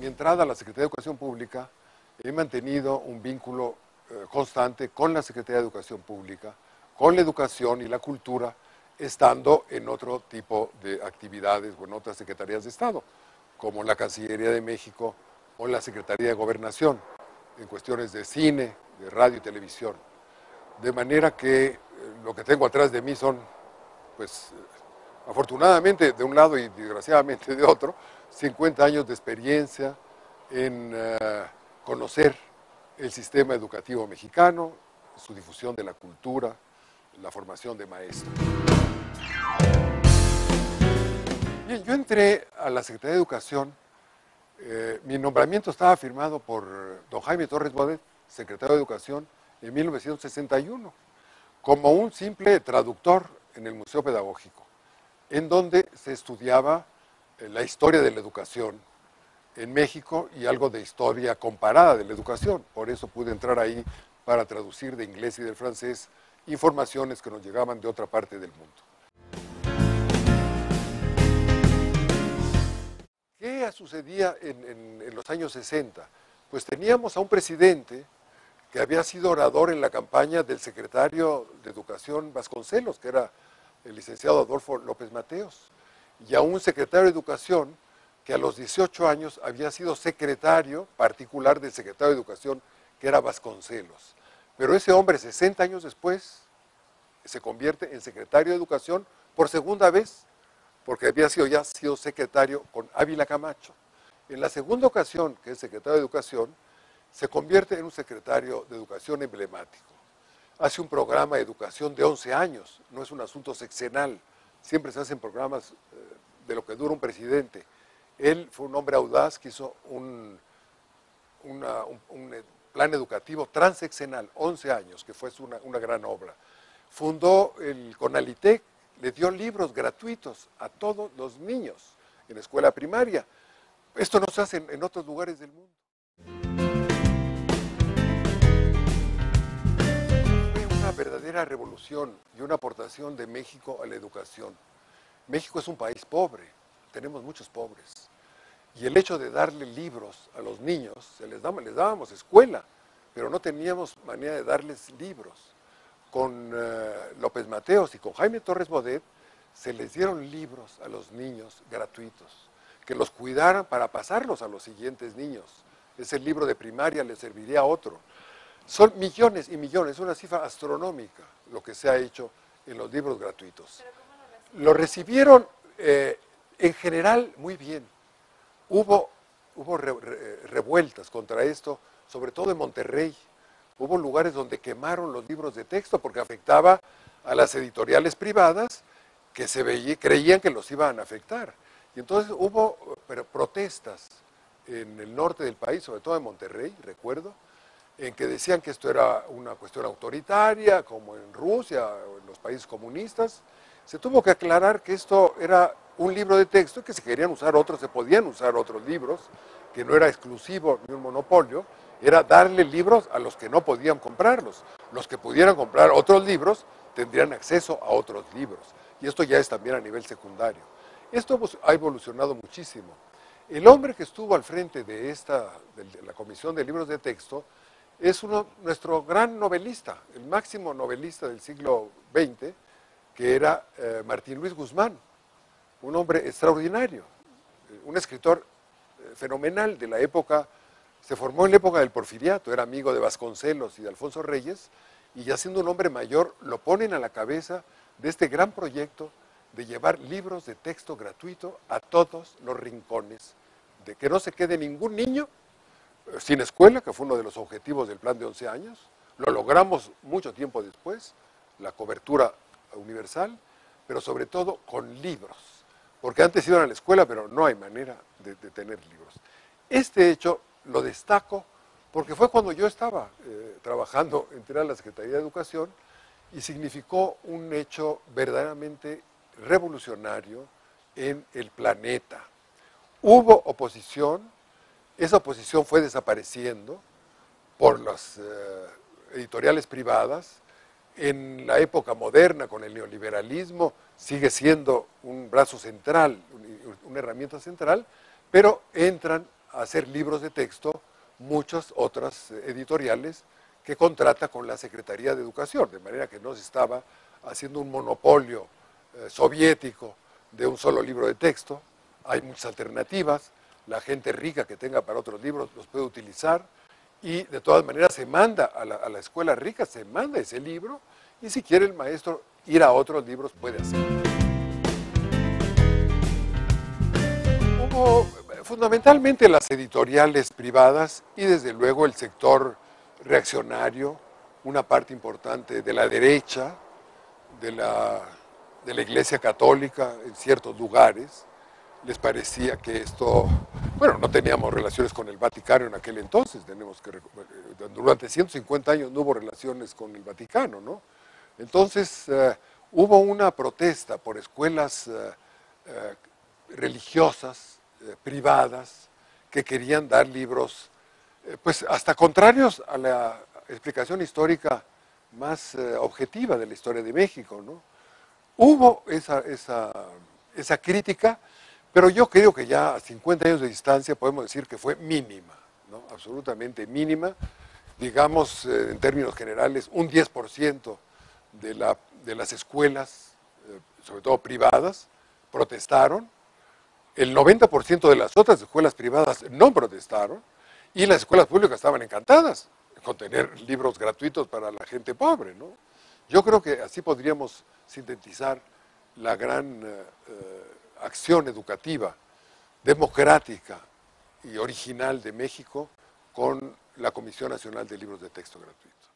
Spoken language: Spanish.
mi entrada a la Secretaría de Educación Pública, he mantenido un vínculo constante con la Secretaría de Educación Pública, con la educación y la cultura, estando en otro tipo de actividades o en otras secretarías de Estado, como la Cancillería de México o la Secretaría de Gobernación, en cuestiones de cine, de radio y televisión. De manera que lo que tengo atrás de mí son, pues, afortunadamente de un lado y desgraciadamente de otro, 50 años de experiencia en conocer el sistema educativo mexicano, su difusión de la cultura, la formación de maestros. Bien, yo entré a la Secretaría de Educación, mi nombramiento estaba firmado por don Jaime Torres Bodet, secretario de Educación, en 1961, como un simple traductor en el Museo Pedagógico, en donde se estudiaba la historia de la educación en México y algo de historia comparada de la educación. Por eso pude entrar ahí para traducir de inglés y del francés informaciones que nos llegaban de otra parte del mundo. ¿Qué sucedía en los años 60? Pues teníamos a un presidente que había sido orador en la campaña del secretario de Educación Vasconcelos, que era el licenciado Adolfo López Mateos, y a un secretario de Educación que a los 18 años había sido secretario particular del secretario de Educación, que era Vasconcelos. Pero ese hombre, 60 años después, se convierte en secretario de Educación por segunda vez, porque había sido secretario con Ávila Camacho. En la segunda ocasión, que es secretario de Educación, se convierte en un secretario de Educación emblemático. Hace un programa de educación de 11 años, no es un asunto sexenal, siempre se hacen programas de lo que dura un presidente. Él fue un hombre audaz que hizo un plan educativo transeccional, 11 años, que fue una gran obra. Fundó el CONALITEC, le dio libros gratuitos a todos los niños en escuela primaria. Esto no se hace en otros lugares del mundo. Fue una verdadera revolución y una aportación de México a la educación. México es un país pobre, tenemos muchos pobres. Y el hecho de darle libros a los niños, les dábamos escuela, pero no teníamos manera de darles libros. Con López Mateos y con Jaime Torres Bodet se les dieron libros a los niños gratuitos, que los cuidaran para pasarlos a los siguientes niños. Ese libro de primaria les serviría a otro. Son millones y millones, es una cifra astronómica lo que se ha hecho en los libros gratuitos. Lo recibieron en general muy bien. Hubo revueltas contra esto, sobre todo en Monterrey. Hubo lugares donde quemaron los libros de texto porque afectaba a las editoriales privadas que creían que los iban a afectar. Y entonces hubo protestas en el norte del país, sobre todo en Monterrey, recuerdo, en que decían que esto era una cuestión autoritaria, como en Rusia o en los países comunistas. Se tuvo que aclarar que esto era un libro de texto, que se querían usar otros, se podían usar otros libros, que no era exclusivo ni un monopolio, era darle libros a los que no podían comprarlos. Los que pudieran comprar otros libros tendrían acceso a otros libros. Y esto ya es también a nivel secundario. Esto ha evolucionado muchísimo. El hombre que estuvo al frente de la Comisión de Libros de Texto es nuestro gran novelista, el máximo novelista del siglo XX, que era Martín Luis Guzmán, un hombre extraordinario, un escritor fenomenal de la época. Se formó en la época del Porfiriato, era amigo de Vasconcelos y de Alfonso Reyes, y ya siendo un hombre mayor, lo ponen a la cabeza de este gran proyecto de llevar libros de texto gratuito a todos los rincones, de que no se quede ningún niño sin escuela, que fue uno de los objetivos del plan de 11 años. Lo logramos mucho tiempo después, la cobertura universal, pero sobre todo con libros, porque antes iban a la escuela, pero no hay manera de tener libros. Este hecho lo destaco porque fue cuando yo estaba trabajando, entré a la Secretaría de Educación y significó un hecho verdaderamente revolucionario en el planeta. Hubo oposición, esa oposición fue desapareciendo por las editoriales privadas. En la época moderna, con el neoliberalismo, sigue siendo un brazo central, una herramienta central, pero entran a hacer libros de texto muchas otras editoriales que contrata con la Secretaría de Educación, de manera que no se estaba haciendo un monopolio soviético de un solo libro de texto. Hay muchas alternativas, la gente rica que tenga para otros libros los puede utilizar, y de todas maneras se manda a la escuela rica, se manda ese libro, y si quiere el maestro ir a otros libros puede hacerlo. Hubo fundamentalmente las editoriales privadas y desde luego el sector reaccionario, una parte importante de la derecha, de la Iglesia Católica en ciertos lugares. Les parecía que esto, bueno, no teníamos relaciones con el Vaticano en aquel entonces, durante 150 años no hubo relaciones con el Vaticano, ¿no? Entonces hubo una protesta por escuelas religiosas, privadas, que querían dar libros, pues hasta contrarios a la explicación histórica más objetiva de la historia de México, ¿no? Hubo esa crítica, pero yo creo que ya a 50 años de distancia podemos decir que fue mínima, ¿no? Absolutamente mínima. Digamos, en términos generales, un 10% de las escuelas, sobre todo privadas, protestaron. El 90% de las otras escuelas privadas no protestaron, y las escuelas públicas estaban encantadas con tener libros gratuitos para la gente pobre, ¿no? Yo creo que así podríamos sintetizar la gran acción educativa, democrática y original de México con la Comisión Nacional de Libros de Texto Gratuitos.